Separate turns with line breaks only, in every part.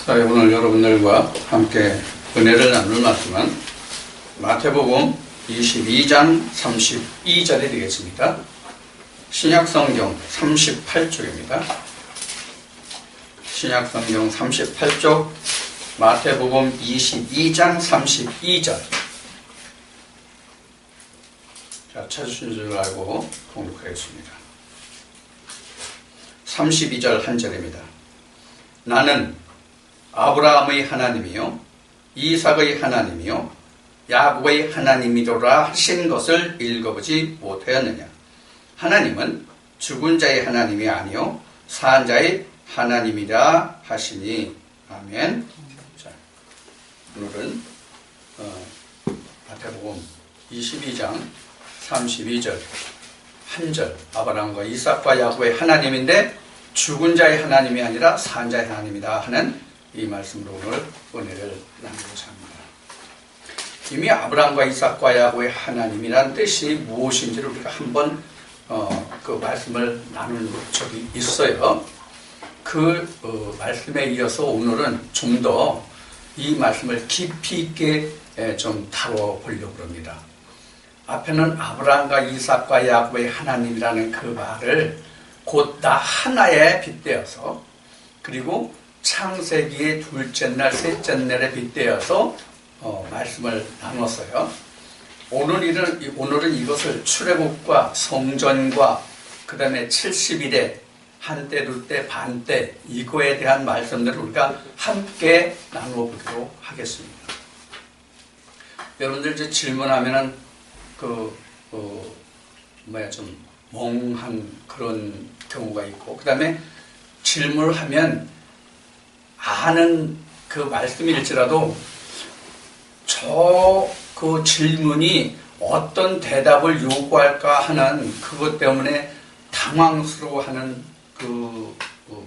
자, 오늘 여러분들과 함께 은혜를 나눌 말씀은 마태복음 22장 32절이 되겠습니다. 신약성경 38쪽입니다. 신약성경 38쪽 마태복음 22장 32절. 자, 찾으신 줄 알고 공독하겠습니다. 32절 한 절입니다. 나는 아브라함의 하나님이요 이삭의 하나님이요 야곱의 하나님이로라 하신 것을 읽어보지 못하였느냐. 하나님은 죽은 자의 하나님이 아니요 산 자의 하나님이라 하시니. 아멘. 자, 오늘은 마태복음 22장 32절 한 절, 아브라함과 이삭과 야곱의 하나님인데 죽은 자의 하나님이 아니라 산 자의 하나님이다 하는 이 말씀으로 오늘 은혜를 나누고자 합니다. 이미 아브라함과 이삭과 야곱의 하나님이란 뜻이 무엇인지를 우리가 한번 그 말씀을 나눈 적이 있어요. 그 말씀에 이어서 오늘은 좀 더 이 말씀을 깊이 있게 좀 다뤄보려고 합니다. 앞에는 아브라함과 이삭과 야곱의 하나님이라는 그 말을 곧 나 하나에 빗대어서, 그리고 창세기의 둘째 날, 셋째 날에 빗대어서 말씀을 나눴어요. 오늘은 이것을 출애굽과 성전과 그 다음에 70일에 한때, 둘때, 반때 이거에 대한 말씀들을 우리가 함께 나누어 보도록 하겠습니다. 여러분들 이제 질문하면은 좀 멍한 그런 경우가 있고, 그 다음에 질문을 하면 아는 그 말씀일지라도 그 질문이 어떤 대답을 요구할까 하는 그것 때문에 당황스러워하는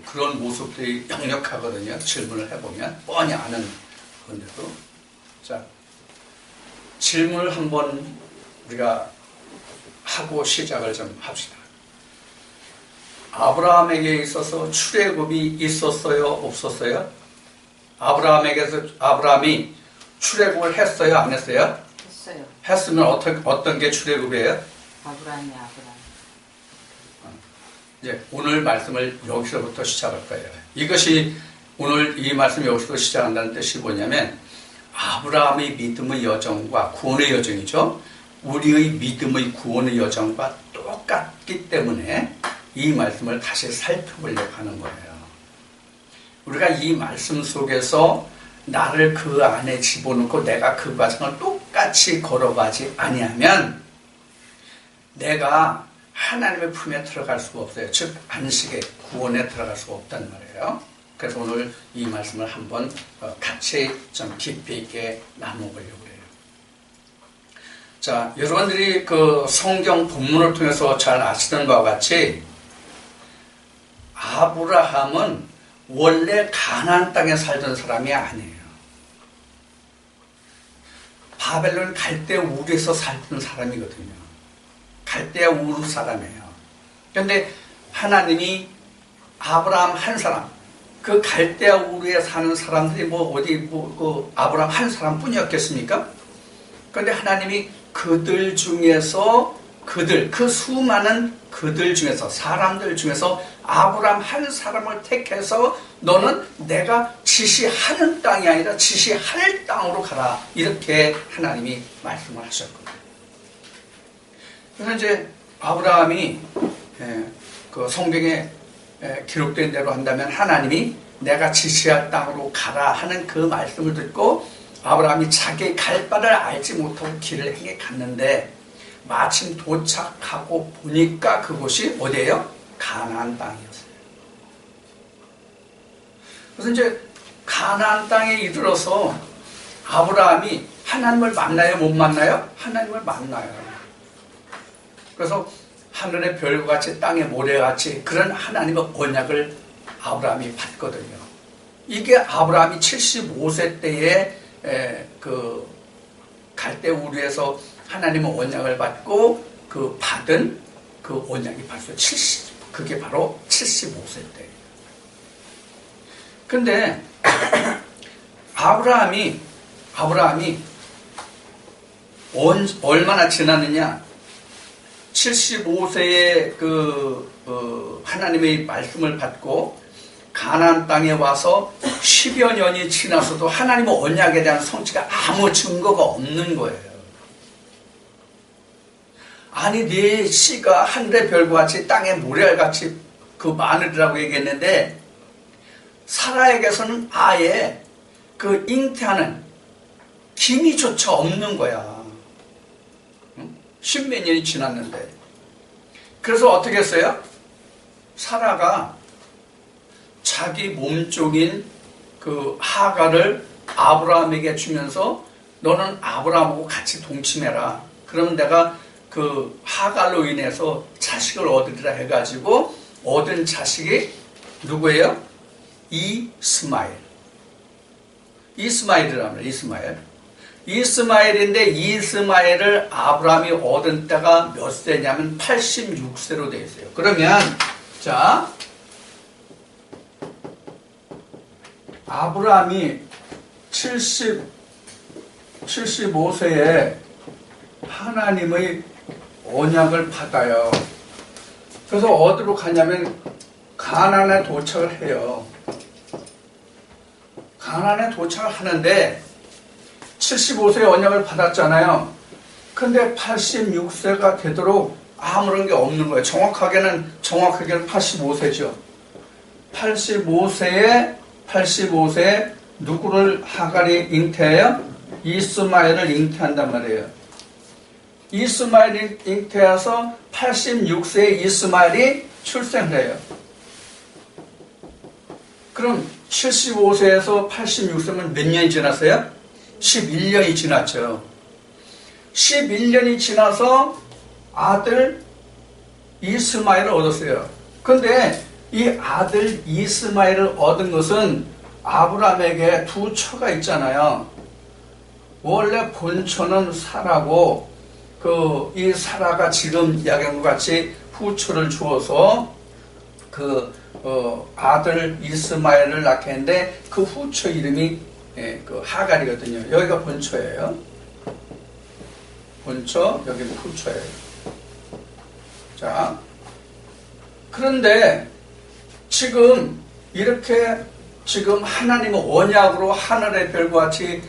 그런 모습들이 역력하거든요. 질문을 해보면 뻔히 아는 건데도. 자, 질문을 한번 우리가 하고 시작을 좀 합시다. 아브라함에게 있어서 출애굽이 있었어요? 없었어요? 아브라함이 출애굽을 했어요? 안 했어요?
했어요.
했으면 어떤 게 출애굽이에요?
아브라함.
이제 오늘 말씀을 여기서부터 시작할 거예요. 이것이 오늘 이 말씀이 여기서부터 시작한다는 뜻이 뭐냐면, 아브라함의 믿음의 여정과 구원의 여정이죠. 우리의 믿음의 구원의 여정과 똑같기 때문에 이 말씀을 다시 살펴보려고 하는 거예요. 우리가 이 말씀 속에서 나를 그 안에 집어넣고 내가 그 과정을 똑같이 걸어가지 아니하면 내가 하나님의 품에 들어갈 수가 없어요. 즉 안식의 구원에 들어갈 수가 없단 말이에요. 그래서 오늘 이 말씀을 한번 같이 좀 깊이 있게 나눠보려고 해요. 자, 여러분들이 그 성경 본문을 통해서 잘 아시는 바와 같이 아브라함은 원래 가나안 땅에 살던 사람이 아니에요. 바벨론 갈대 우르에서 살던 사람이거든요. 갈대 우르 사람이에요. 그런데 하나님이 아브라함 한 사람, 그 갈대 우르에 사는 사람들이 아브라함 한 사람뿐이었겠습니까? 그런데 하나님이 그들 중에서 그 수많은 그들 중에서, 사람들 중에서 아브라함 한 사람을 택해서 너는 내가 지시하는 땅이 아니라 지시할 땅으로 가라, 이렇게 하나님이 말씀을 하셨거든요. 그래서 이제 아브라함이 그 성경에 기록된 대로 한다면 하나님이 내가 지시할 땅으로 가라 하는 그 말씀을 듣고 아브라함이 자기 갈 바를 알지 못하고 길을 행해 갔는데 마침 도착하고 보니까 그곳이 어디예요? 가나안 땅이었어요. 그래서 이제 가나안 땅에 이르러서 아브라함이 하나님을 만나요? 못 만나요? 하나님을 만나요. 그래서 하늘의 별과 같이 땅의 모래같이 그런 하나님의 언약을 아브라함이 받거든요. 이게 아브라함이 75세 때에 그 갈대 우르에서 하나님의 언약을 받고 그 받은 그 언약이 벌써 그게 바로 75세 때예요. 근데 아브라함이 얼마나 지났느냐? 75세에 하나님의 말씀을 받고 가나안 땅에 와서 10여 년이 지나서도 하나님의 언약에 대한 성취가 아무 증거가 없는 거예요. 아니, 네 씨가 하늘의 별과 같이 땅의 모래알같이 그 마늘이라고 얘기했는데 사라에게서는 아예 그 잉태하는 기미조차 없는 거야. 십몇 년이 지났는데. 그래서 어떻게 했어요? 사라가 자기 몸종인 그 하가를 아브라함에게 주면서 너는 아브라함하고 같이 동침해라. 그러면 내가 그 하갈로 인해서 자식을 얻으리라 해가지고 얻은 자식이 누구예요? 이스마엘이랍니다. 이스마엘인데 이스마엘을 아브라함이 얻은 때가 몇 세냐면 86세로 되어 있어요. 그러면 자, 아브라함이 75세에 하나님의 언약을 받아요. 그래서 어디로 가냐면 가나안에 도착을 해요. 가나안에 도착을 하는데 75세에 언약을 받았잖아요. 근데 86세가 되도록 아무런 게 없는 거예요. 정확하게는 85세죠. 85세에 누구를 하갈이 잉태해요? 이스마엘을 잉태한단 말이에요. 이스마엘이 잉태해서 86세에 이스마엘이 출생을 해요. 그럼 75세에서 86세면 몇 년이 지났어요? 11년이 지났죠. 11년이 지나서 아들 이스마엘을 얻었어요. 그런데 이 아들 이스마엘을 얻은 것은 아브라함에게 두 처가 있잖아요. 원래 본처는 사라고 이 사라가 지금 이야기한 것 같이 후처를 주어서 아들 이스마엘을 낳게 했는데 그 후처 이름이 그 하갈이거든요. 여기가 본처예요. 본처, 여기는 후처예요. 자, 그런데 지금 이렇게 하나님의 언약으로 하늘의 별과 같이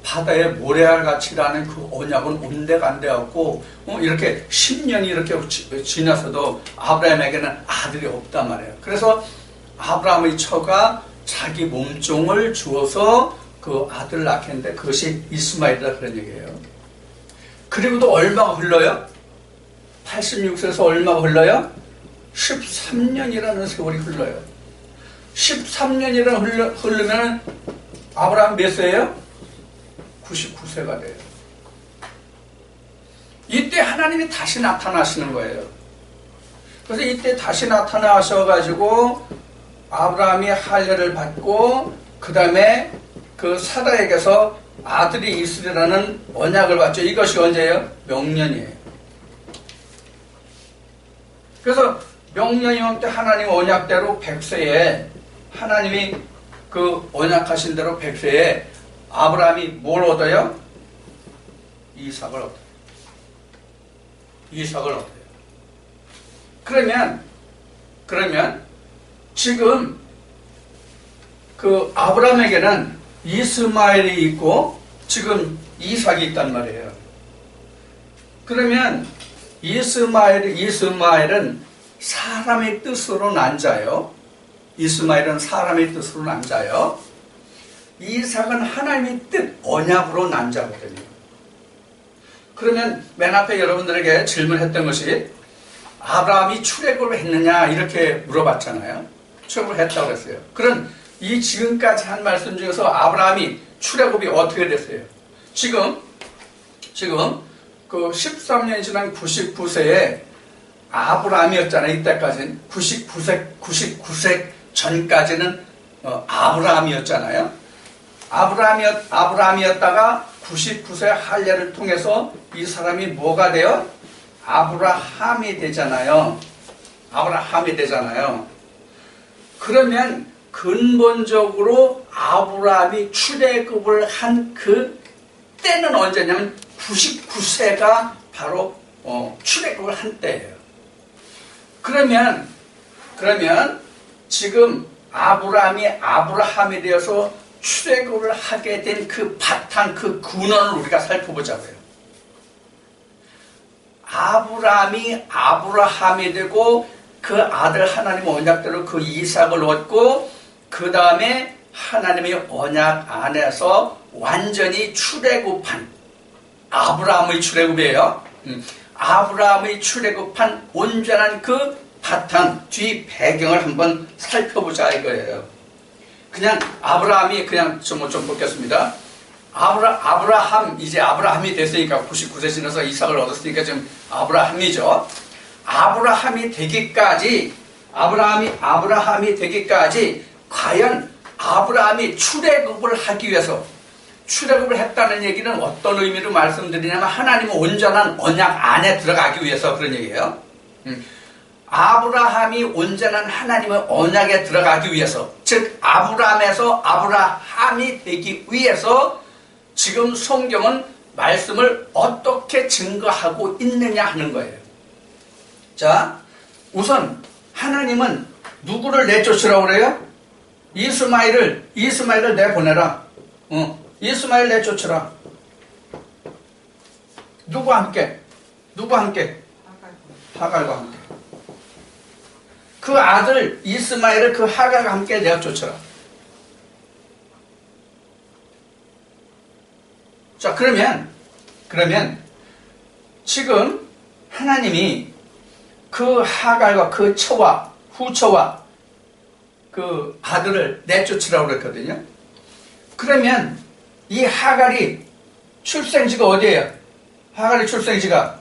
바다의 모래알같이라는 그 언약은 온데가 안 되었고 이렇게 10년이 이렇게 지나서도 아브라함에게는 아들이 없단 말이에요. 그래서 아브라함의 처가 자기 몸종을 주어서 그 아들을 낳겠는데 그것이 이스마엘이다 그런 얘기예요. 그리고도 얼마가 흘러요? 86세에서 얼마가 흘러요? 13년이라는 세월이 흘러요. 13년이라는 흐르면 아브라함 몇 세예요? 99세가 돼요. 이때 하나님이 다시 나타나시는 거예요. 그래서 이때 다시 나타나셔가지고 아브라함이 할례를 받고 그 다음에 그 사라에게서 아들이 있으리라는 언약을 받죠. 이것이 언제예요? 명년이에요. 그래서 명년이 때 하나님 언약대로 100세에 하나님이 그 언약하신 대로 100세에 아브라함이 뭘 얻어요? 이삭을 얻어요. 이삭을 얻어요. 그러면 지금 그 아브라함에게는 이스마엘이 있고 지금 이삭이 있단 말이에요. 그러면 이스마엘은 사람의 뜻으로 난 자요. 이스마엘은 사람의 뜻으로 난 자요. 이삭은 하나님의 뜻, 언약으로 난 자거든요. 그러면 맨 앞에 여러분들에게 질문했던 것이 아브라함이 출애굽을 했느냐 이렇게 물어봤잖아요. 출애굽을 했다고 그랬어요. 그럼 이 지금까지 한 말씀 중에서 아브라함이 출애굽이 어떻게 됐어요? 지금 그 13년이 지난 99세에 아브라함이었잖아요. 이때까지는 99세 전까지는 아브라함이었잖아요. 아브라함이었다가 99세 할례를 통해서 이 사람이 뭐가 돼요? 아브라함이 되잖아요. 그러면 근본적으로 아브라함이 출애굽을 한 그 때는 언제냐면 99세가 바로 출애굽을 한 때예요. 그러면 지금 아브라함이 되어서 출애굽을 하게 된 그 바탕, 그 근원을 우리가 살펴보자고요. 아브라함이 되고 그 아들 하나님 언약대로 그 이삭을 얻고 그 다음에 하나님의 언약 안에서 완전히 출애굽한 아브라함의 출애굽이에요. 아브라함의 출애굽한 온전한 그 바탕, 뒤 배경을 한번 살펴보자 이거예요. 그냥 아브라함이 그냥 좀 보겠습니다. 이제 아브라함이 됐으니까 99세 지나서 이삭을 얻었으니까 지금 아브라함이죠. 아브라함이 되기까지 과연 아브라함이 출애굽을 하기 위해서 출애굽을 했다는 얘기는 어떤 의미로 말씀드리냐면 하나님의 온전한 언약 안에 들어가기 위해서 그런 얘기예요. 아브라함이 온전한 하나님의 언약에 들어가기 위해서, 즉 아브라함에서 아브라함이 되기 위해서 지금 성경은 말씀을 어떻게 증거하고 있느냐 하는 거예요. 자, 우선 하나님은 누구를 내쫓으라고 그래요? 이스마엘을 내보내라. 이스마엘 내쫓으라. 누구와 함께? 하갈과 함께. 그 아들 이스마엘을 그 하갈과 함께 내쫓으라. 자, 그러면 지금 하나님이 그 하갈과 그 처와 후처와 그 아들을 내쫓으라고 그랬거든요. 그러면 이 하갈이 출생지가 어디예요? 하갈이 출생지가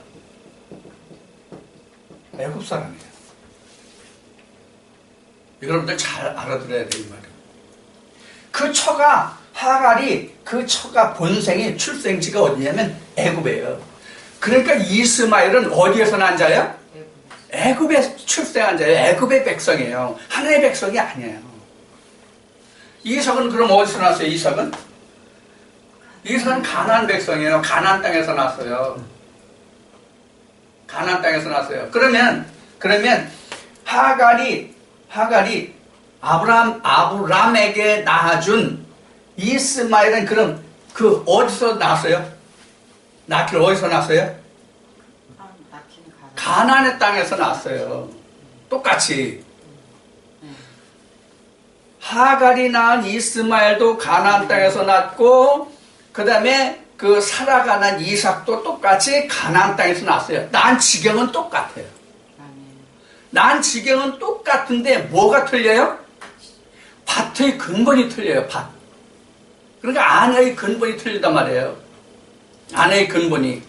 애굽 사람이에요. 여러분들 잘 알아들어야 돼요, 이 말은. 그 처가 본생이 출생지가 어디냐면 애굽이에요. 그러니까 이스마엘은 어디에서 난 자예요? 애굽에 출생한 자예요. 애굽의 백성이에요. 하나의 백성이 아니에요. 이삭은 그럼 어디서 났어요? 이삭은 가나안 백성이에요. 가나안 땅에서 났어요. 그러면 하갈이 아브람에게 낳아준 이스마엘은 그럼 그 어디서 났어요? 낳기를 어디서 났어요? 가나안의 땅에서 났어요. 똑같이. 하갈이 낳은 이스마엘도 가나안 땅에서 났고, 그 다음에 그 사라가 낳은 이삭도 똑같이 가나안 땅에서 났어요. 난 지경은 똑같아요. 난 지경은 똑같은데 뭐가 틀려요? 밭의 근본이 틀려요. 밭. 그러니까 아내의 근본이 틀리단 말이에요. 아내의 근본이.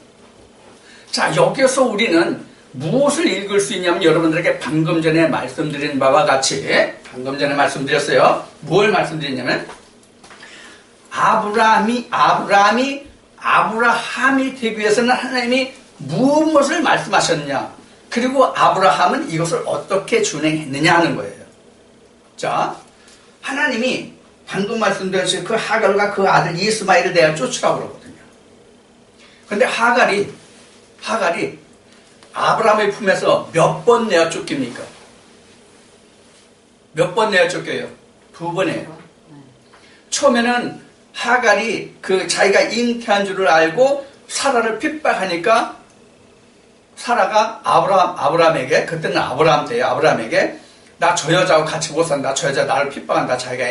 자, 여기서 우리는 무엇을 읽을 수 있냐면 여러분들에게 방금 전에 말씀드린 바와 같이 말씀드렸어요. 뭘 말씀드렸냐면 아브라함이 되기 위해서는 하나님이 무엇을 말씀하셨냐, 그리고 아브라함은 이것을 어떻게 준행했느냐 하는 거예요. 자, 하나님이 방금 말씀드렸듯이 그 하갈과 그 아들 이스마엘을 내가 쫓으라고 그러거든요. 그런데 하갈이 아브라함의 품에서 몇 번 내어 쫓깁니까? 몇 번 내어 쫓겨요? 2번이에요. 처음에는 하갈이 그 자기가 잉태한 줄을 알고 사라를 핍박하니까 사라가 아브라함에게, 그때는 아브라함 때예요. 아브라함에게 나 저 여자하고 같이 못 산다. 저 여자 나를 핍박한다. 자기가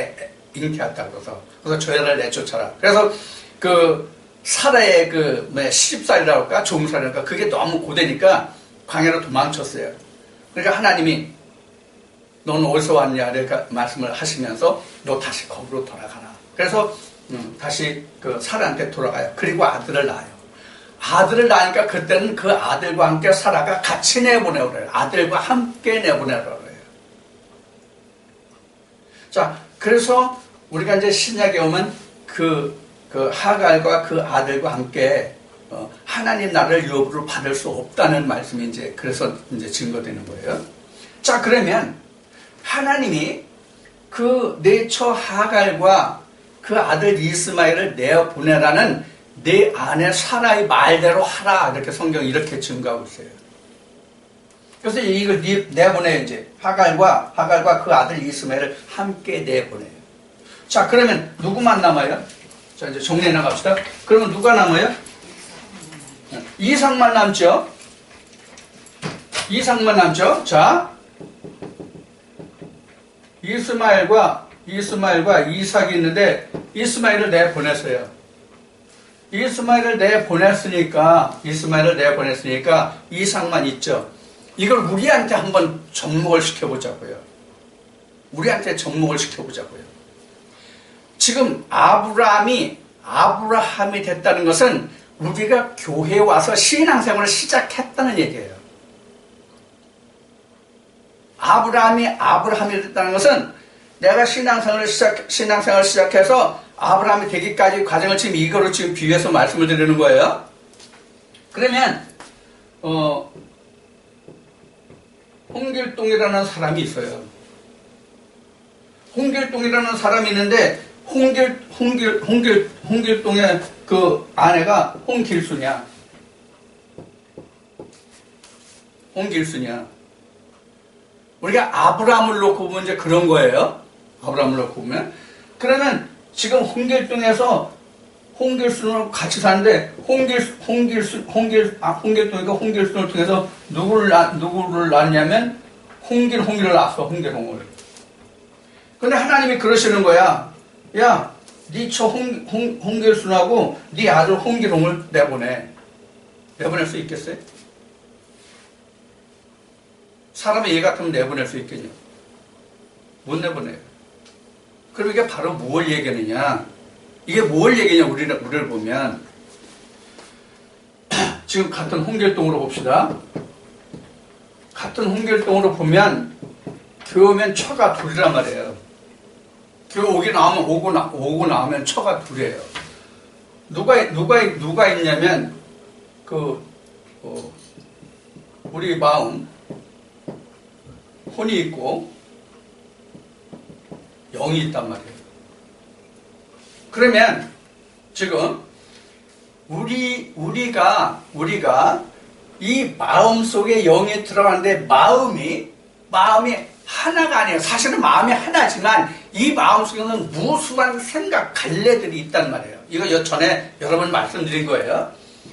잉태했다고 그래서 저 여자를 내쫓아라. 그래서 그 사라의 그 시집살이라고 할까, 종살이라고 할까, 그게 너무 고되니까 광야로 도망쳤어요. 그러니까 하나님이 너는 어디서 왔냐 이렇게 말씀을 하시면서 너 다시 거기로 돌아가라. 그래서 다시 그 사라한테 돌아가요. 그리고 아들을 낳아요. 아들을 낳으니까 그때는 그 아들과 함께 사라가 같이 내보내고 그래요. 아들과 함께 내보내라고 그래요. 자, 그래서 우리가 이제 신약에 오면 그 하갈과 그 아들과 함께 하나님 나라를 유업으로 받을 수 없다는 말씀이 이제 그래서 이제 증거되는 거예요. 자, 그러면 하나님이 그 내처 하갈과 그 아들 이스마엘을 내보내라는 내 아내 사라의 말대로 하라. 이렇게 성경이 이렇게 증거하고 있어요. 그래서 이걸 내보내요. 이제 하갈과 그 아들 이스마엘을 함께 내보내요. 자, 그러면 누구만 남아요? 자, 이제 정리해 나갑시다. 그러면 누가 남아요? 이삭만 남죠? 이삭만 남죠? 자, 이스마엘과 이삭이 있는데 이스마엘을 내보냈어요. 이스마엘을 내보냈으니까 이삭만 있죠. 이걸 우리한테 한번 접목을 시켜보자고요. 지금 아브라함이 됐다는 것은 우리가 교회에 와서 신앙생활을 시작했다는 얘기예요. 아브라함이 됐다는 것은 내가 신앙생활을 시작해서 아브라함이 되기까지 과정을 지금 이거로 지금 비유해서 말씀을 드리는 거예요. 그러면 홍길동이라는 사람이 있어요. 홍길동이라는 사람이 있는데 홍길동의 그 아내가 홍길수냐. 우리가 아브라함을 놓고 보면 이제 그런 거예요. 그러면 지금 홍길동에서 홍길순을 같이 사는데 홍길동이가 홍길순을 통해서 누구를 낳았냐면 홍길을 낳았어. 홍길홍을. 근데 하나님이 그러시는 거야. 야, 네 처 홍길순하고 네 아들 홍길홍을 내보낼 수 있겠어요? 사람의 얘 같으면 내보낼 수 있겠냐? 못 내보내요. 그럼 이게 바로 뭘 얘기하느냐? 우리를 보면 지금 같은 홍길동으로 봅시다. 같은 홍길동으로 보면 교회면 처가 둘이란 말이에요. 교회 오고 나오면 처가 둘이에요. 누가 있냐면 우리 마음 혼이 있고 영이 있단 말이에요. 그러면 지금 우리가 이 마음 속에 영이 들어가는데 마음이 하나가 아니에요. 사실은 마음이 하나지만 이 마음 속에는 무수한 생각, 갈래들이 있단 말이에요. 이거 전에 여러 번 말씀드린 거예요.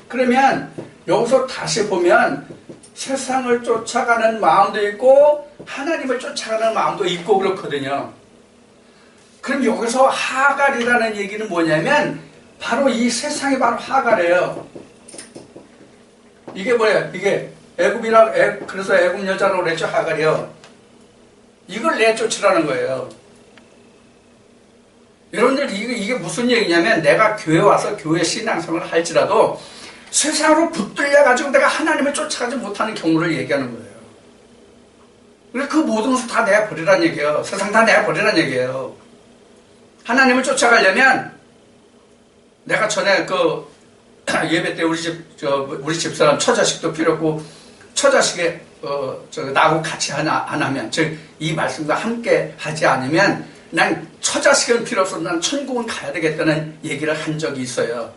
그러면 여기서 다시 보면 세상을 쫓아가는 마음도 있고 하나님을 쫓아가는 마음도 있고 그렇거든요. 그럼 여기서 하갈이라는 얘기는 뭐냐면 바로 이 세상이 바로 하갈이에요. 이게 뭐예요? 이게 그래서 애굽 여자라고 그랬죠. 하갈이요. 이걸 내쫓으라는 거예요. 여러분들 이게 무슨 얘기냐면 내가 교회 와서 교회 신앙생활을 할지라도 세상으로 붙들려가지고 내가 하나님을 쫓아가지 못하는 경우를 얘기하는 거예요. 그래서 그 모든 것을 다 내버리라는 얘기예요. 세상 다 내버리라는 얘기예요. 하나님을 쫓아가려면 내가 전에 예배 때 우리 집사람 처자식도 필요 없고 처자식에 나하고 같이 안 하면 즉 이 말씀과 함께 하지 않으면 난 처자식은 필요 없어. 난 천국은 가야 되겠다는 얘기를 한 적이 있어요.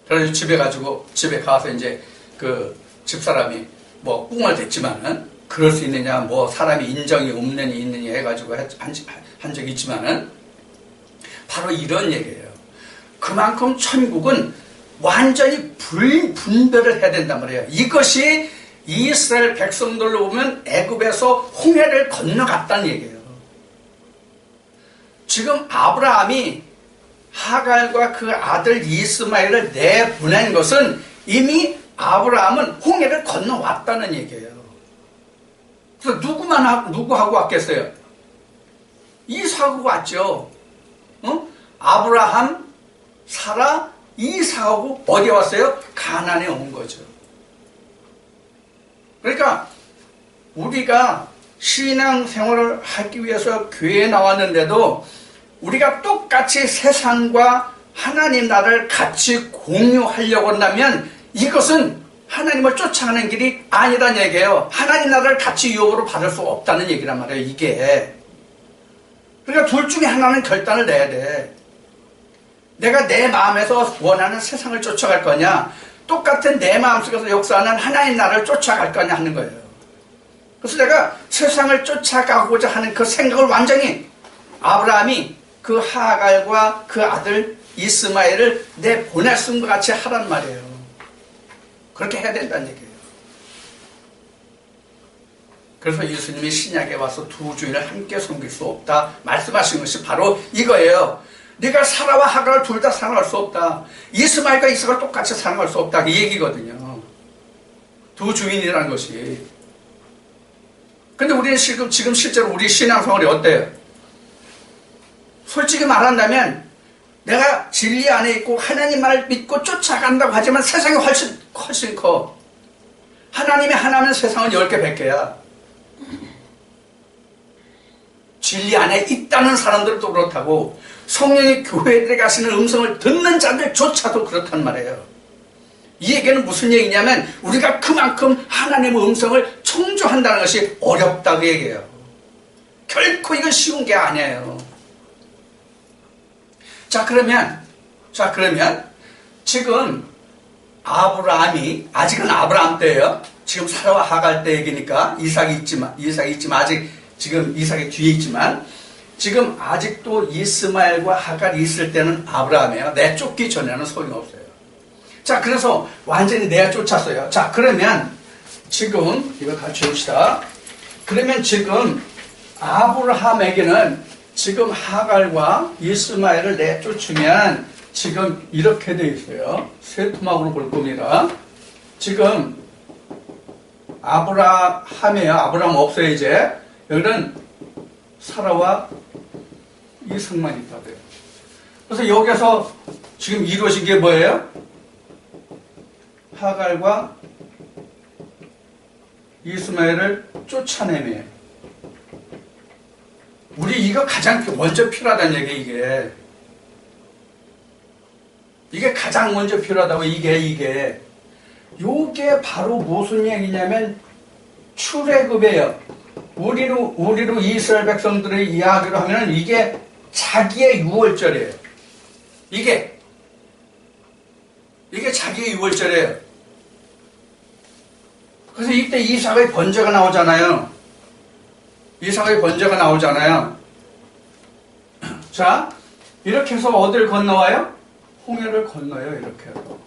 그래서 집에 가서 이제 그 집사람이 뭐 꿍을 댔지만은 그럴 수 있느냐, 뭐 사람이 인정이 없느냐 있느냐 해가지고 한 적이 있지만은 바로 이런 얘기예요. 그만큼 천국은 완전히 분별을 해야 된단 말이에요. 이것이 이스라엘 백성들로 보면 애굽에서 홍해를 건너갔다는 얘기예요. 지금 아브라함이 하갈과 그 아들 이스마엘을 내보낸 것은 이미 아브라함은 홍해를 건너왔다는 얘기예요. 그래서 누구하고 왔겠어요? 이삭하고 왔죠. 아브라함, 사라, 이삭하고 어디에 왔어요? 가나안에 온 거죠. 그러니까 우리가 신앙생활을 하기 위해서 교회에 나왔는데도 우리가 똑같이 세상과 하나님 나라를 같이 공유하려고 한다면 이것은 하나님을 쫓아가는 길이 아니란 얘기예요. 하나님 나라를 같이 유업으로 받을 수 없다는 얘기란 말이에요. 이게 그러니까 둘 중에 하나는 결단을 내야 돼. 내가 내 마음에서 원하는 세상을 쫓아갈 거냐, 똑같은 내 마음속에서 역사하는 하나님 나라를 쫓아갈 거냐 하는 거예요. 그래서 내가 세상을 쫓아가고자 하는 그 생각을 완전히 아브라함이 그 하갈과 그 아들 이스마엘을 내 보냈음과 같이 하란 말이에요. 그렇게 해야 된다는 얘기예요. 그래서 예수님이 신약에 와서 두 주인을 함께 섬길 수 없다 말씀하신 것이 바로 이거예요. 네가 사라와 하갈을 둘 다 사랑할 수 없다. 이스마엘과 이삭을 똑같이 사랑할 수 없다. 이 얘기거든요. 두 주인이라는 것이. 근데 우리는 지금 실제로 우리 신앙생활이 어때요? 솔직히 말한다면 내가 진리 안에 있고 하나님 말을 믿고 쫓아간다고 하지만 세상이 훨씬 커. 하나님이 하나면 세상은 10개 100개야. 진리 안에 있다는 사람들도 그렇다고 성령이 교회들에 가시는 음성을 듣는 자들조차도 그렇단 말이에요. 이 얘기는 무슨 얘기냐면 우리가 그만큼 하나님의 음성을 청조한다는 것이 어렵다고 얘기해요. 결코 이건 쉬운 게 아니에요. 자 그러면 지금 아브라함이 아직은 아브라함 때예요. 지금 사라와 하갈 때 얘기니까 이삭이 있지만 아직 지금 이삭이 뒤에 있지만 지금 아직도 이스마엘과 하갈이 있을 때는 아브라함이에요. 내쫓기 전에는 소용없어요. 자 그래서 완전히 내쫓았어요. 자 그러면 지금 이거 다 지웁시다. 그러면 지금 아브라함에게는 지금 하갈과 이스마엘을 내쫓으면 지금 이렇게 되어 있어요. 세 토막으로 볼 겁니다. 지금 아브라함이에요. 아브라함 없어요 이제. 여기는 사라와 이삭만 있다 돼요. 그래서 여기서 지금 이루어진 게 뭐예요? 하갈과 이스마엘을 쫓아내며 우리 이거 가장 먼저 필요하다는 얘기 이게 가장 먼저 필요하다고 이게 바로 무슨 얘기냐면 출애굽이에요. 우리로 이스라엘 백성들의 이야기로 하면 이게 자기의 유월절이에요. 이게 자기의 유월절이에요. 그래서 이때 이삭의 번제가 나오잖아요. 자, 이렇게 해서 어딜 건너와요? 홍해를 건너요. 이렇게 해서.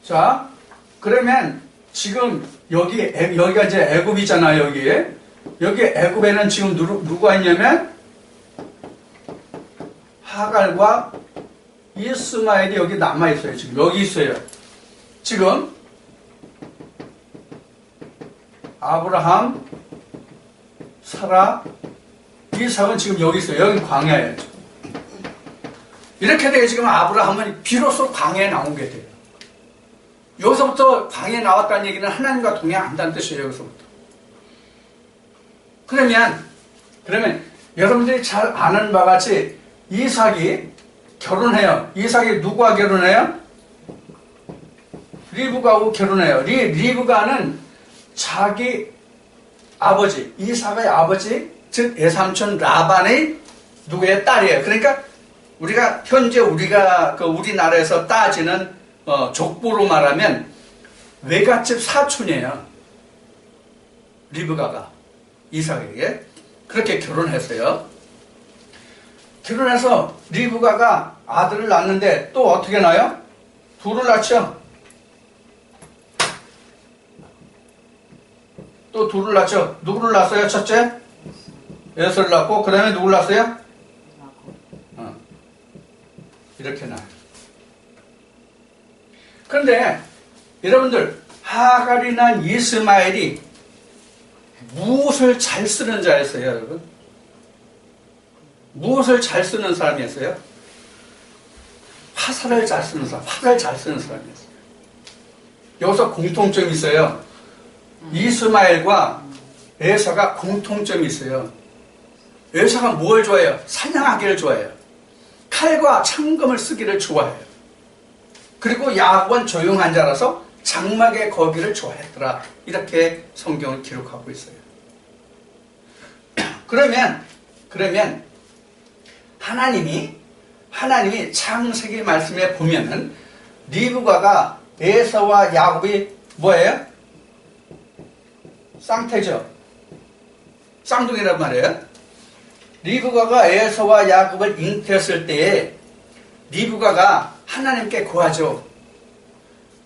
자, 그러면 지금 여기가 이제 애굽이잖아요. 여기 애굽에는 지금 누가 있냐면 하갈과 이스마엘이 여기 남아 있어요. 지금 여기 있어요. 지금 아브라함, 사라, 이삭은 지금 여기 있어요. 여기 광야예요. 이렇게 되게 지금 아브라함은 비로소 광야에 나온 게 돼요. 여기서부터 광야에 나왔다는 얘기는 하나님과 동행한다는 뜻이에요. 여기서부터. 그러면 여러분들이 잘 아는 바와 같이 이삭이 결혼해요. 이삭이 누구와 결혼해요? 리브가하고 결혼해요. 리브가는 자기 아버지, 이삭의 아버지, 즉 외삼촌 라반의 누구의 딸이에요. 그러니까 현재 우리가 우리나라에서 따지는 족보로 말하면 외갓집 사촌이에요. 리브가가 이삭에게 그렇게 결혼했어요. 결혼해서 리브가가 아들을 낳는데 또 어떻게 낳아요? 둘을 낳죠. 또 둘을 낳죠. 누구를 낳았어요? 첫째? 에서를 낳고 그 다음에 누구를 낳았어요? 이렇게 낳아요. 그런데 여러분들 하갈이 난 이스마엘이 무엇을 잘 쓰는 자였어요, 여러분? 무엇을 잘 쓰는 사람이었어요? 화살을 잘 쓰는 사람이었어요. 여기서 공통점이 있어요. 이스마엘과 에서가 공통점이 있어요. 에서가 뭘 좋아해요? 사냥하기를 좋아해요. 칼과 창검을 쓰기를 좋아해요. 그리고 야곱은 조용한 자라서 장막에 거기를 좋아했더라. 이렇게 성경을 기록하고 있어요. 그러면 그러면 하나님이 창세기 말씀에 보면은 리브가가 에서와 야곱이 뭐예요? 쌍태죠. 쌍둥이란 말이에요. 리브가가 에서와 야곱을 잉태했을 때에 리브가가 하나님께 구하죠.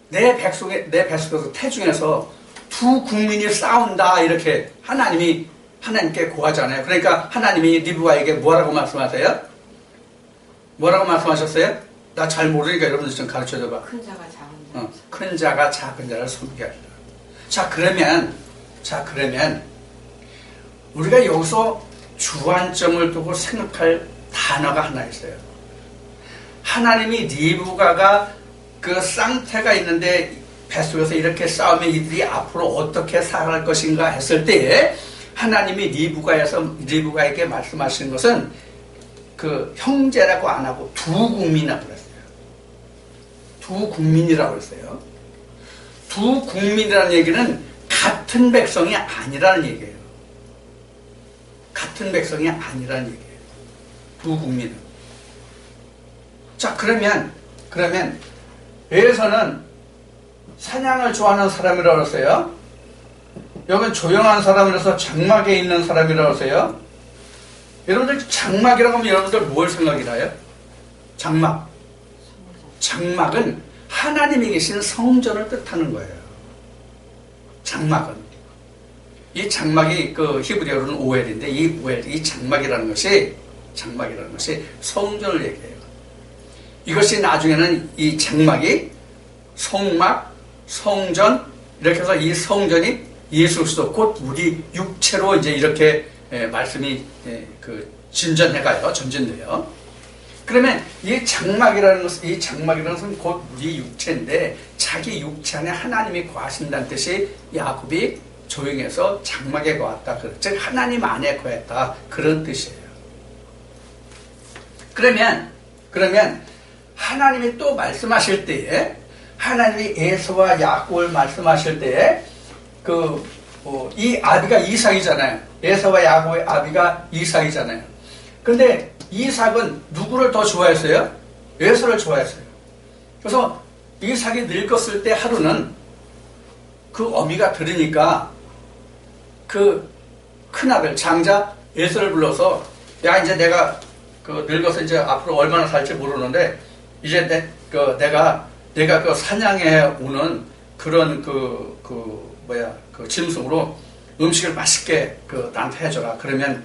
내 백성에서 태중에서 두 국민이 싸운다 이렇게 하나님이 하나님께 구하잖아요. 그러니까 하나님이 리브가에게 뭐라고 말씀하세요? 뭐라고 말씀하셨어요? 나 잘 모르니까 여러분들 좀 가르쳐줘봐.
큰 자가 작은 자.
큰 자가 작은 자를 섬기게 하리라. 자 그러면 우리가 여기서 주안점을 두고 생각할 단어가 하나 있어요. 하나님이 리브가가 그 쌍태가 있는데 뱃속에서 이렇게 싸우면 이들이 앞으로 어떻게 살아갈 것인가 했을 때에 하나님이 리브가에게 말씀하신 것은 그 형제라고 안 하고 두 국민이라고 그랬어요. 두 국민이라고 했어요. 두 국민이라는 얘기는 같은 백성이 아니라는 얘기예요. 같은 백성이 아니라는 얘기예요. 두 국민은. 자, 그러면 에서는 사냥을 좋아하는 사람이라고 했어요. 여기는 조용한 사람이라서 장막에 있는 사람이라고 했어요. 여러분들 장막이라고 하면 여러분들 뭘 생각이나요? 장막은 하나님이 계신 성전을 뜻하는 거예요. 장막은. 이 장막이 그 히브리어로는 오엘인데 이 장막이라는 것이 성전을 얘기해요. 이것이 나중에는 이 장막이 성막, 성전 이렇게 해서 이 성전이 예수 그리스도 곧 우리 육체로 이제 이렇게 말씀이 진전해가요. 전진돼요. 그러면 이 장막이라는 것은 곧 우리 육체인데 자기 육체 안에 하나님이 거하신다는 뜻이 야곱이 조용해서 장막에 거했다. 즉 하나님 안에 거했다. 그런 뜻이에요. 그러면 하나님이 또 말씀하실 때에 하나님이 에서와 야곱을 말씀하실 때에 이 아비가 이삭이잖아요. 에서와 야곱의 아비가 이삭이잖아요. 그런데 이삭은 누구를 더 좋아했어요? 에서를 좋아했어요. 그래서 이삭이 늙었을 때 하루는 그 어미가 들으니까 그 큰아들 장자 에서를 불러서 야 이제 내가 늙어서 이제 앞으로 얼마나 살지 모르는데 이제 내가 그 사냥해 오는 그런 짐승으로 음식을 맛있게 나한테 해줘라. 그러면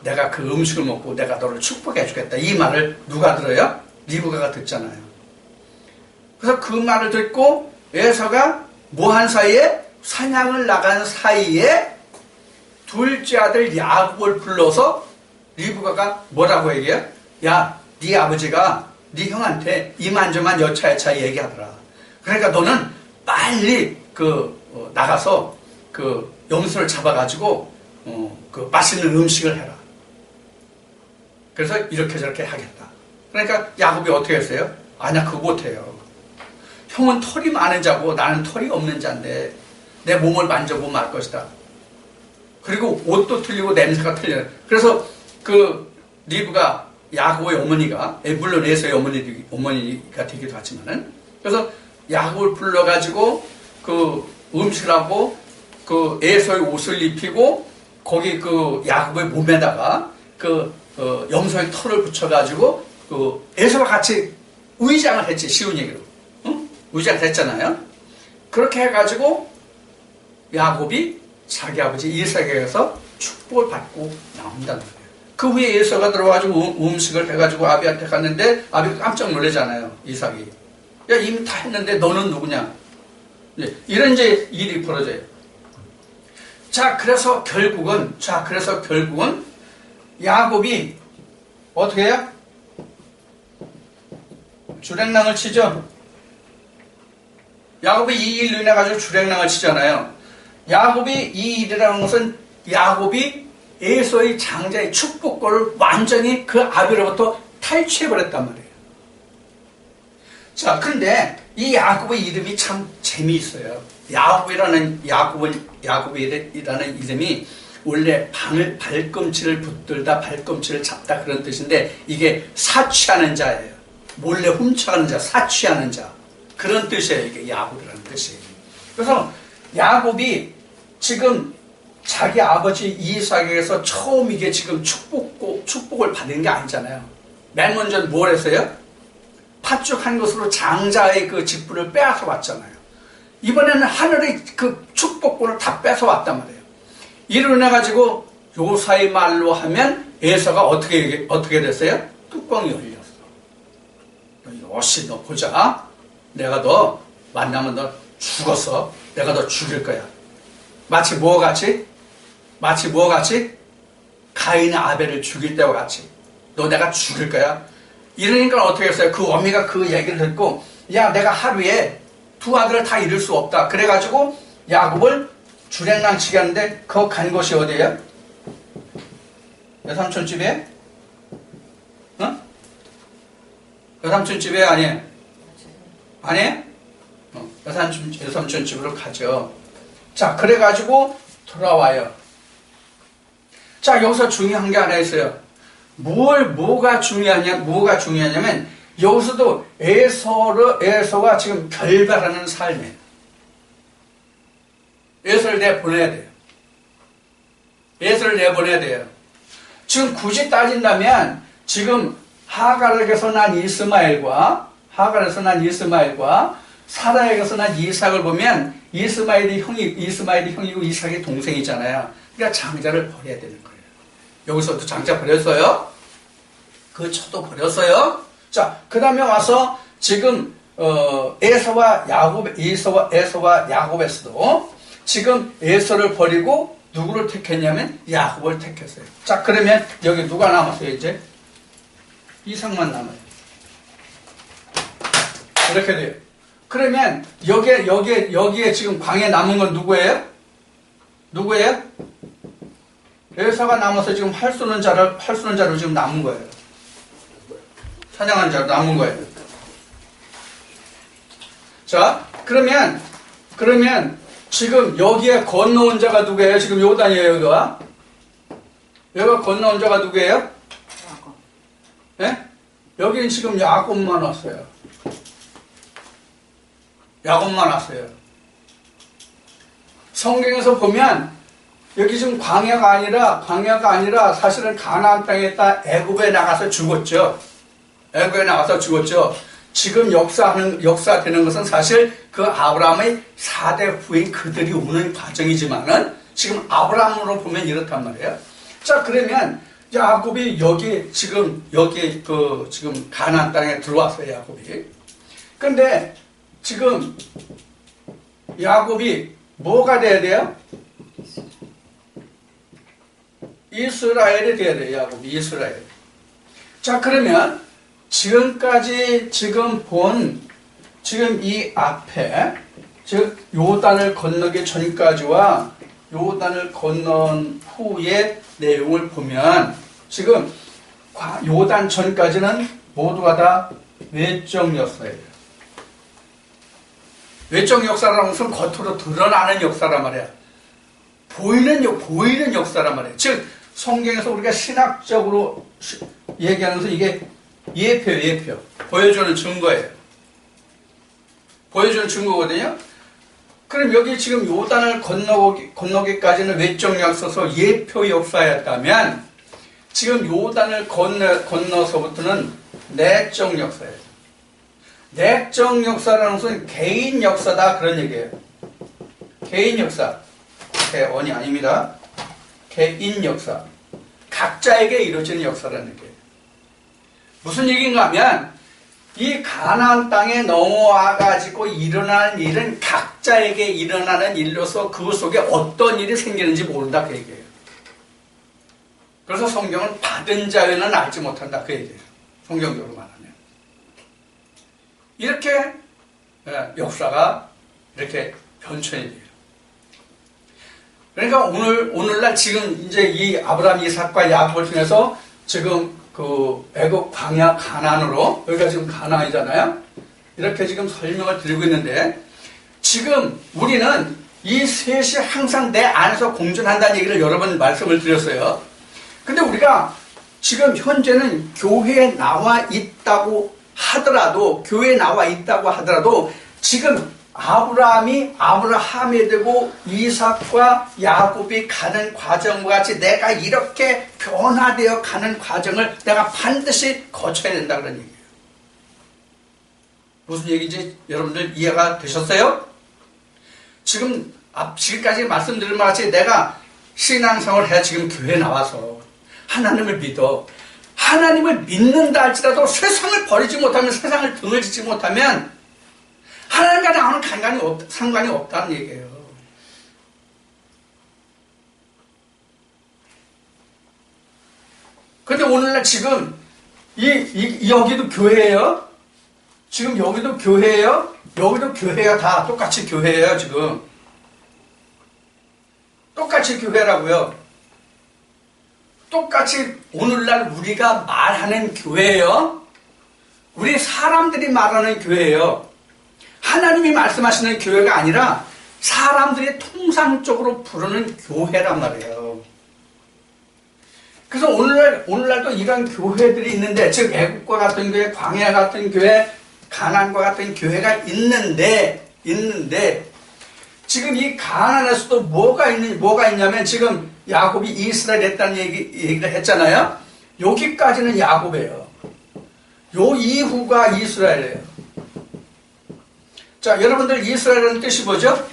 내가 그 음식을 먹고 내가 너를 축복해 주겠다. 이 말을 누가 들어요? 리브가가 듣잖아요. 그래서 그 말을 듣고 에서가 뭐 한 사이에? 사냥을 나간 사이에 둘째 아들 야곱을 불러서 리브가가 뭐라고 얘기해요? 야, 네 아버지가 네 형한테 이만저만 여차여차 얘기하더라. 그러니까 너는 빨리 나가서 염소를 잡아가지고 맛있는 음식을 해라. 그래서 이렇게 저렇게 하겠다. 그러니까 야곱이 어떻게 했어요? 아니야, 그거 못해요. 형은 털이 많은 자고 나는 털이 없는 자인데 내 몸을 만져보면 알 것이다. 그리고 옷도 틀리고 냄새가 틀려요. 그래서 리브가 야곱의 어머니가 물론 에서의 어머니가 되기도 하지만은 그래서 야곱을 불러가지고 음식을 하고 에서의 옷을 입히고 거기 야곱의 몸에다가 염소의 털을 붙여가지고 에서와 같이 의장을 했지. 쉬운 얘기로 의장을 했잖아요. 그렇게 해가지고 야곱이 자기 아버지 이삭에게서 축복을 받고 나온다는 거예요. 그 후에 에서가 들어가지고 음식을 해가지고 아비한테 갔는데 아비가 깜짝 놀라잖아요. 이삭이. 야, 이미 다 했는데 너는 누구냐? 이런 이제 일이 벌어져요. 그래서 결국은 야곱이 어떻게 해요? 주랭랑을 치죠. 야곱이 이 일로 인해 가지고 주랭랑을 치잖아요. 야곱이 이 일이라는 것은 야곱이 에서의 장자의 축복권을 완전히 그 아비로부터 탈취해버렸단 말이에요. 그런데 이 야곱의 이름이 참 재미있어요. 야곱이라는 이름이 원래 발꿈치를 붙들다 발꿈치를 잡다 그런 뜻인데 이게 사취하는 자예요. 몰래 훔쳐가는 자, 사취하는 자 그런 뜻이에요. 이게 야곱이라는 뜻이에요. 그래서 야곱이 지금 자기 아버지 이삭에게서 처음 이게 지금 축복을 받은 게 아니잖아요. 맨 먼저 뭘 했어요? 파죽한 것으로 장자의 그 직분을 빼앗아 왔잖아요. 이번에는 하늘의 그 축복권을 다 뺏어 왔단 말이에요. 이로 인해 가지고 요사의 말로 하면 에서가 어떻게 됐어요? 뚜껑이 열렸어. 요시 너 보자. 내가 너 만나면 너 죽었어. 내가 너 죽일 거야. 마치 뭐 같이? 가인의 아벨을 죽일 때와 같이. 너 내가 죽일 거야. 이러니까 어떻게 했어요? 그 어미가 그 얘기를 듣고 야 내가 하루에 두 아들을 다 잃을 수 없다. 그래가지고 야곱을 주랭랑치게 하는데 그 간 곳이 어디예요? 여삼촌 집에? 응? 여삼촌 집에 아니에요? 아니에요? 여삼촌 집으로 가죠. 자 그래가지고 돌아와요. 자 여기서 중요한 게 하나 있어요. 뭐가 중요하냐면 여기서도 에서가 지금 결별하는 삶이에요. 에서를 내보내야 돼요. 에서를 내보내야 돼요. 지금 굳이 따진다면 지금 하갈에게서 난 이스마엘과 사라에게서 난 이삭을 보면 이스마엘이 형이고 이삭이 동생이잖아요. 그러니까 장자를 버려야 되는 거예요. 여기서도 장자 버렸어요. 그 처도 버렸어요. 자, 그 다음에 와서 지금 에서와 야곱에서도 지금 에서를 버리고 누구를 택했냐면 야곱을 택했어요. 자, 그러면 여기 누가 남았어요 이제? 이삭만 남아요. 이렇게 돼요. 그러면 여기에 지금 광에 남은 건 누구예요? 에서가 남아서 지금 활 쏘는 자로 지금 남은 거예요. 사냥하는 자로 남은 거예요. 자, 그러면 지금 여기에 건너온 자가 누구예요? 지금 요단이에요, 여기가. 여기가 건너온 자가 누구예요? 네? 여기는 지금 야곱만 왔어요. 성경에서 보면 여기 지금 광야가 아니라 사실은 가나안 땅에 있다 애굽에 나가서 죽었죠. 지금 역사되는 것은 사실 그 아브라함의 4대 후인 그들이 오는 과정이지만은 지금 아브라함으로 보면 이렇단 말이에요. 자, 그러면 야곱이 지금 가나안 땅에 들어왔어요, 야곱이. 근데 지금 야곱이 뭐가 돼야 돼요? 이스라엘이 돼야 돼요, 야곱이. 이스라엘. 자, 그러면 지금까지 지금 이 앞에, 즉, 요단을 건너기 전까지와 요단을 건넌 후의 내용을 보면 지금 요단 전까지는 모두가 다 외적 역사예요. 외적 역사라는 것은 겉으로 드러나는 역사란 말이야. 보이는 역사란 말이에요. 즉, 성경에서 우리가 신학적으로 얘기하는 것은 이게 예표. 보여주는 증거예요. 보여주는 증거거든요. 그럼 여기 지금 요단을 건너기까지는 외적 역사서 예표 역사였다면 지금 요단을 건너서부터는 내적 역사예요. 내적 역사라는 것은 개인 역사다 그런 얘기예요. 개인 역사. 개언이 아닙니다. 개인 역사. 각자에게 이루어지는 역사라는 얘기예요. 무슨 얘기인가 하면 이 가나안 땅에 넘어와가지고 일어나는 일은 각자에게 일어나는 일로서 그 속에 어떤 일이 생기는지 모른다 그 얘기예요. 그래서 성경은 받은 자에는 알지 못한다 그 얘기예요. 성경적으로 말하면. 이렇게 역사가 이렇게 변천이 돼요. 그러니까 오늘날 지금 이제 이 아브라함, 이삭과 야곱을 통해서 지금 그 애굽 광야 가나안으로, 여기가 지금 가나안이잖아요. 이렇게 지금 설명을 드리고 있는데 지금 우리는 이 셋이 항상 내 안에서 공존한다는 얘기를 여러 번 말씀을 드렸어요. 근데 우리가 지금 현재는 교회에 나와 있다고 하더라도, 지금 아브라함이 되고 이삭과 야곱이 가는 과정과 같이 내가 이렇게 변화되어 가는 과정을 내가 반드시 거쳐야 된다 그런 얘기예요. 무슨 얘기인지 여러분들 이해가 되셨어요? 지금까지 말씀드린 것 같이 내가 신앙생활을 해야 지금 교회에 나와서 하나님을 믿어. 하나님을 믿는다 할지라도 세상을 버리지 못하면, 세상을 등을 짓지 못하면 하나님과 나오는 상관이 없다는 얘기예요. 그런데 오늘날 지금 여기도 교회예요. 지금 여기도 교회예요. 여기도 교회가 다 똑같이 교회예요. 지금 똑같이 교회라고요. 똑같이 오늘날 우리가 말하는 교회예요. 우리 사람들이 말하는 교회예요. 하나님이 말씀하시는 교회가 아니라 사람들이 통상적으로 부르는 교회란 말이에요. 그래서 오늘날도 이런 교회들이 있는데, 즉 애국과 같은 교회, 광야 같은 교회, 가나안과 같은 교회가 있는데 지금 이 가나안에서도 뭐가 있냐면, 지금 야곱이 이스라엘 했다는 얘기를 했잖아요. 여기까지는 야곱이에요. 요 이후가 이스라엘이에요. 자, 여러분들 이스라엘은 뜻이 뭐죠?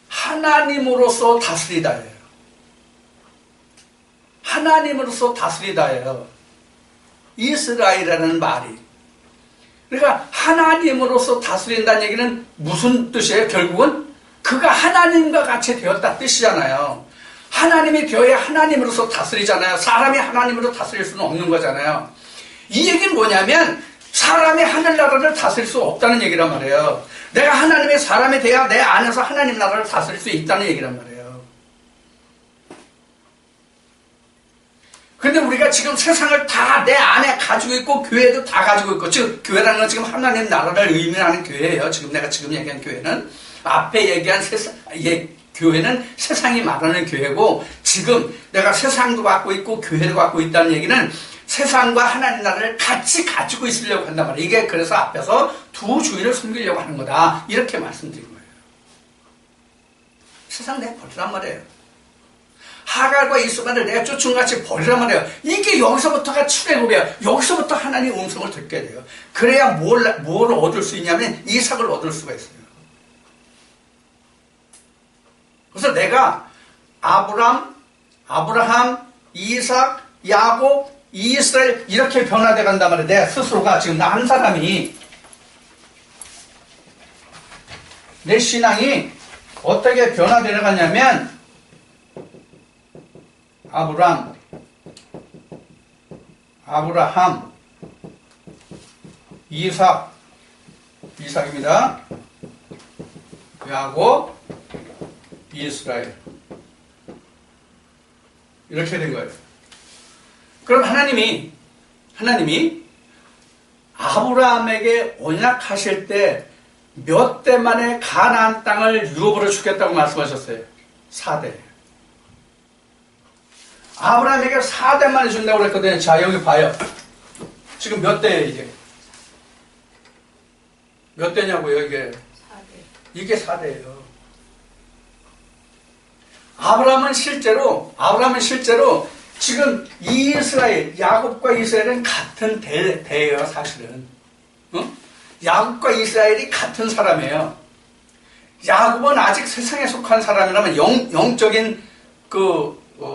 하나님으로서 다스리다예요. 하나님으로서 다스리다예요. 이스라엘이라는 말이. 그러니까 하나님으로서 다스린다는 얘기는 무슨 뜻이에요? 결국은 그가 하나님과 같이 되었다 뜻이잖아요. 하나님이 되어야 하나님으로서 다스리잖아요. 사람이 하나님으로 다스릴 수는 없는 거잖아요. 이 얘기는 뭐냐면 사람이 하늘나라를 다스릴 수 없다는 얘기란 말이에요. 내가 하나님의 사람이 돼야 내 안에서 하나님 나라를 다스릴 수 있다는 얘기란 말이에요. 그런데 우리가 지금 세상을 다 내 안에 가지고 있고 교회도 다 가지고 있고, 즉 교회라는 건 지금 하나님 나라를 의미하는 교회예요. 내가 지금 얘기한 교회는, 앞에 얘기한 교회는 세상이 말하는 교회고, 지금 내가 세상도 갖고 있고 교회도 갖고 있다는 얘기는 세상과 하나님 나라를 같이 가지고 있으려고 한단 말이에요. 이게 그래서 앞에서 두 주인을 섬기려고 하는 거다, 이렇게 말씀드린 거예요. 세상 내가 버리란 말이에요. 하갈과 이스마엘을 내가 쫓은같이 버리란 말이에요. 이게 여기서부터가 출애굽이에요. 여기서부터 하나님의 음성을 듣게 돼요. 그래야 뭘 얻을 수 있냐면 이삭을 얻을 수가 있어요. 그래서 내가 아브라함, 이삭, 야곱, 이스라엘 이렇게 변화돼 간단 말이에요. 내 스스로가 지금 나 한 사람이, 내 신앙이 어떻게 변화되어 가냐면 아브라함, 이삭입니다. 야곱, 이스라엘. 이렇게 된 거예요. 그럼 하나님이 아브라함에게 언약하실 때 몇 대 만에 가나안 땅을 유업으로 주겠다고 말씀하셨어요? 4대. 아브라함에게 4대 만에 준다고 그랬거든요. 자, 여기 봐요. 지금 몇 대예요, 이게? 몇 대냐고요, 이게? 4대. 이게 4대예요. 아브라함은 실제로 지금 야곱과 이스라엘은 같은 대예요, 사실은. 야곱과 이스라엘이 같은 사람이에요. 야곱은 아직 세상에 속한 사람이라면 영적인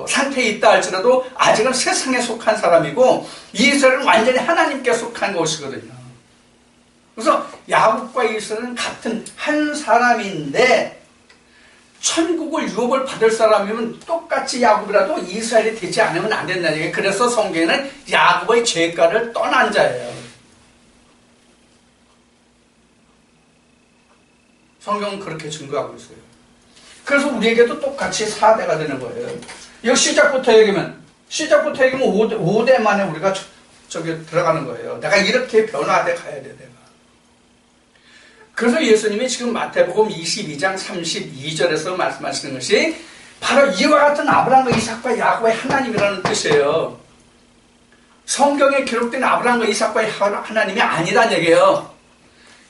상태에 있다 할지라도 아직은 세상에 속한 사람이고, 이스라엘은 완전히 하나님께 속한 것이거든요. 그래서 야곱과 이스라엘은 같은 한 사람인데, 천국을 유업을 받을 사람이면 똑같이 야곱이라도 이스라엘이 되지 않으면 안 된다는 얘기예요. 그래서 성경에는 야곱의 죄가를 떠난 자예요. 성경은 그렇게 증거하고 있어요. 그래서 우리에게도 똑같이 4대가 되는 거예요. 이거 시작부터 얘기하면 5대 만에 우리가 저기 들어가는 거예요. 내가 이렇게 변화돼 가야 돼, 내가. 그래서 예수님이 지금 마태복음 22장 32절에서 말씀하시는 것이 바로 이와 같은 아브라함과 이삭과 야곱의 하나님이라는 뜻이에요. 성경에 기록된 아브라함과 이삭과 하나님이 아니란 얘기예요.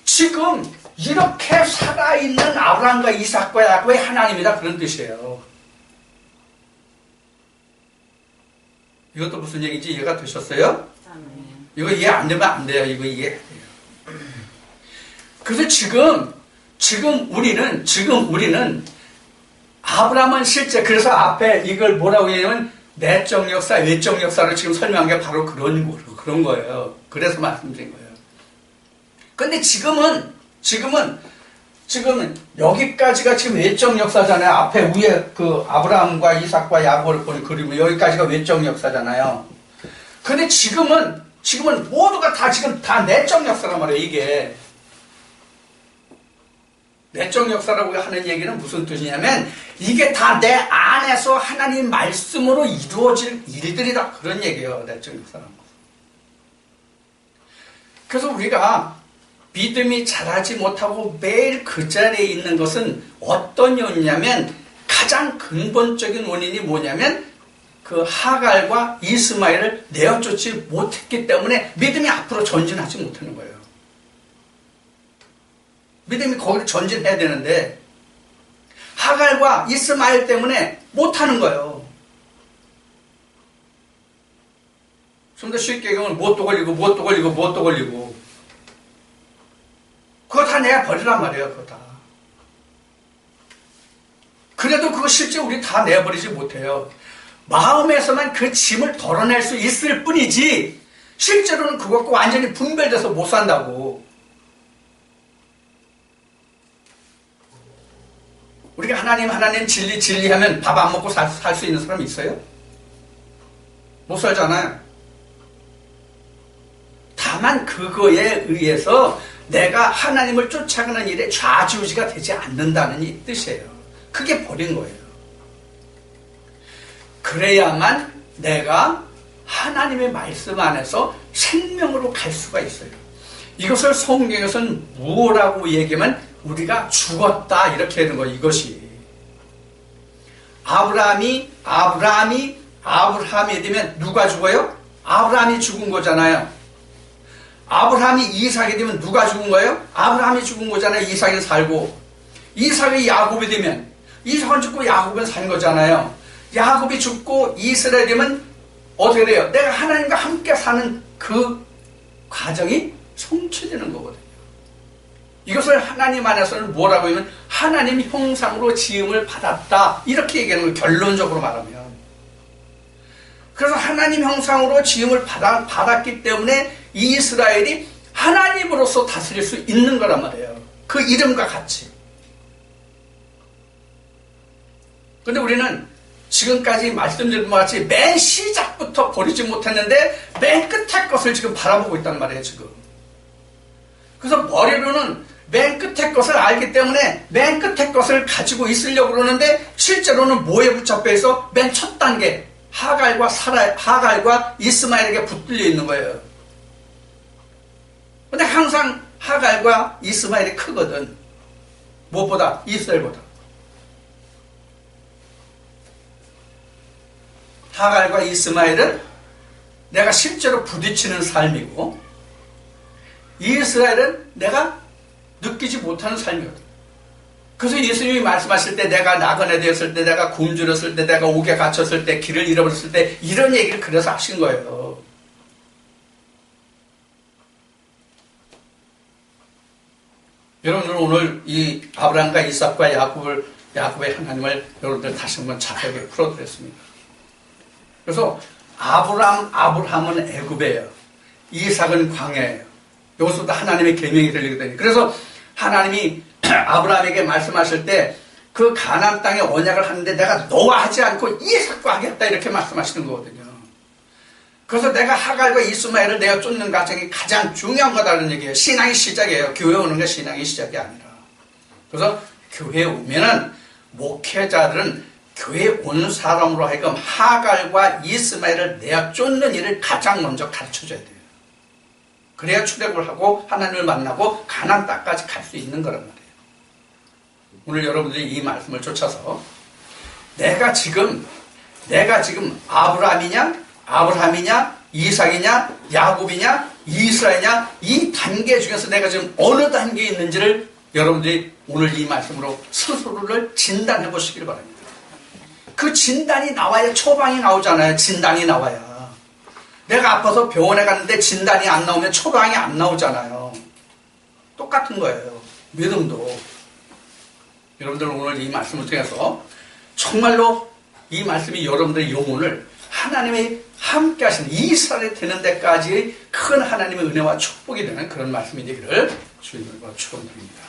지금 이렇게 살아있는 아브라함과 이삭과 야곱의 하나님이다, 그런 뜻이에요. 이것도 무슨 얘기인지 이해가 되셨어요? 이거 이해 안 되면 안 돼요. 이거 이해해야 돼요. 그래서 지금 우리는 아브라함은 실제, 그래서 앞에 이걸 뭐라고 얘기하면 내적 역사, 외적 역사를 지금 설명한 게 바로 그런 거예요. 그래서 말씀드린 거예요. 근데 지금은 여기까지가 지금 외적 역사잖아요. 앞에 위에 그 아브라함과 이삭과 야곱을 보는 그림은 여기까지가 외적 역사잖아요. 근데 지금은 모두가 지금 다 내적 역사란 말이에요, 이게. 내적 역사라고 하는 얘기는 무슨 뜻이냐면 이게 다 내 안에서 하나님 말씀으로 이루어질 일들이다, 그런 얘기예요, 내적 역사라는 것은. 그래서 우리가 믿음이 자라지 못하고 매일 그 자리에 있는 것은 어떤 원인이냐면, 가장 근본적인 원인이 뭐냐면 그 하갈과 이스마엘을 내어쫓지 못했기 때문에 믿음이 앞으로 전진하지 못하는 거예요. 믿음이 거기를 전진해야 되는데 하갈과 이스마엘 때문에 못하는 거예요. 좀 더 쉽게 얘기하면 뭣도 걸리고 그거 다 내가 버리란 말이에요. 그거 다. 그래도 그거 실제 우리 다 내버리지 못해요. 마음에서만 그 짐을 덜어낼 수 있을 뿐이지 실제로는 그것과 완전히 분별돼서 못 산다고. 우리가 하나님 진리 하면 밥 안 먹고 살 수 있는 사람이 있어요? 못 살잖아요. 다만 그거에 의해서 내가 하나님을 쫓아가는 일에 좌지우지가 되지 않는다는 이 뜻이에요. 그게 버린 거예요. 그래야만 내가 하나님의 말씀 안에서 생명으로 갈 수가 있어요. 이것을 성경에서는 뭐라고 얘기하면 우리가 죽었다, 이렇게 하는 거예요. 이것이 아브라함이 되면 누가 죽어요? 아브라함이 죽은 거잖아요. 아브라함이 이삭이 되면 누가 죽은 거예요? 아브라함이 죽은 거잖아요. 이삭이 살고. 이삭이 야곱이 되면 이삭은 죽고 야곱은 산 거잖아요. 야곱이 죽고 이스라엘이 되면 어떻게 돼요? 내가 하나님과 함께 사는 그 과정이 성취되는 거거든요. 이것을 하나님 안에서는 뭐라고 하면 하나님 형상으로 지음을 받았다, 이렇게 얘기하는 거예요. 결론적으로 말하면. 그래서 하나님 형상으로 지음을 받았기 때문에 이스라엘이 하나님으로서 다스릴 수 있는 거란 말이에요. 그 이름과 같이. 근데 우리는 지금까지 말씀드린 것 같이 맨 시작부터 버리지 못했는데 맨 끝에 것을 지금 바라보고 있단 말이에요, 지금. 그래서 머리로는 맨 끝에 것을 알기 때문에 맨 끝에 것을 가지고 있으려고 그러는데 실제로는 뭐에 붙잡혀 있어? 맨 첫 단계 하갈과 이스마엘에게 붙들려 있는 거예요. 근데 항상 하갈과 이스마엘이 크거든. 무엇보다? 이스라엘보다. 하갈과 이스마엘은 내가 실제로 부딪히는 삶이고, 이스라엘은 내가 느끼지 못하는 삶이거든. 그래서 예수님이 말씀하실 때, 내가 나그네 되었을 때, 내가 굶주렸을 때, 내가 옥에 갇혔을 때, 길을 잃어버렸을 때, 이런 얘기를 그래서 하신 거예요. 여러분들 오늘 이 아브라함과 이삭과 야곱의 하나님을 여러분들 다시 한번 자세하게 풀어드렸습니다. 그래서 아브라함은 애굽이에요. 이삭은 광야예요. 여기서부터 하나님의 계명이 들리거든요. 그래서 하나님이 아브라함에게 말씀하실 때 그 가나안 땅에 언약을 하는데 내가 너와 하지 않고 이삭과 하겠다, 이렇게 말씀하시는 거거든요. 그래서 내가 하갈과 이스마엘을 내가 쫓는 과정이 가장 중요한 거다라는 얘기예요. 신앙의 시작이에요. 교회 오는 게 신앙의 시작이 아니라. 그래서 교회에 오면은 목회자들은 교회에 온 사람으로 하여금 하갈과 이스마엘을 내어 쫓는 일을 가장 먼저 가르쳐줘야 돼요. 그래야 출애굽을 하고 하나님을 만나고 가나안 땅까지 갈 수 있는 거란 말이에요. 오늘 여러분들이 이 말씀을 쫓아서 내가 지금 아브라함이냐 이삭이냐 야곱이냐 이스라엘이냐 이 단계 중에서 내가 지금 어느 단계에 있는지를 여러분들이 오늘 이 말씀으로 스스로를 진단해 보시길 바랍니다. 그 진단이 나와야 처방이 나오잖아요. 진단이 나와야. 내가 아파서 병원에 갔는데 진단이 안 나오면 처방이 안 나오잖아요. 똑같은 거예요. 믿음도. 여러분들 오늘 이 말씀을 통해서 정말로 이 말씀이 여러분들의 영혼을 하나님이 함께 하시는 이스라엘이 되는 데까지 큰 하나님의 은혜와 축복이 되는 그런 말씀이 되기를 주님으로 축원드립니다.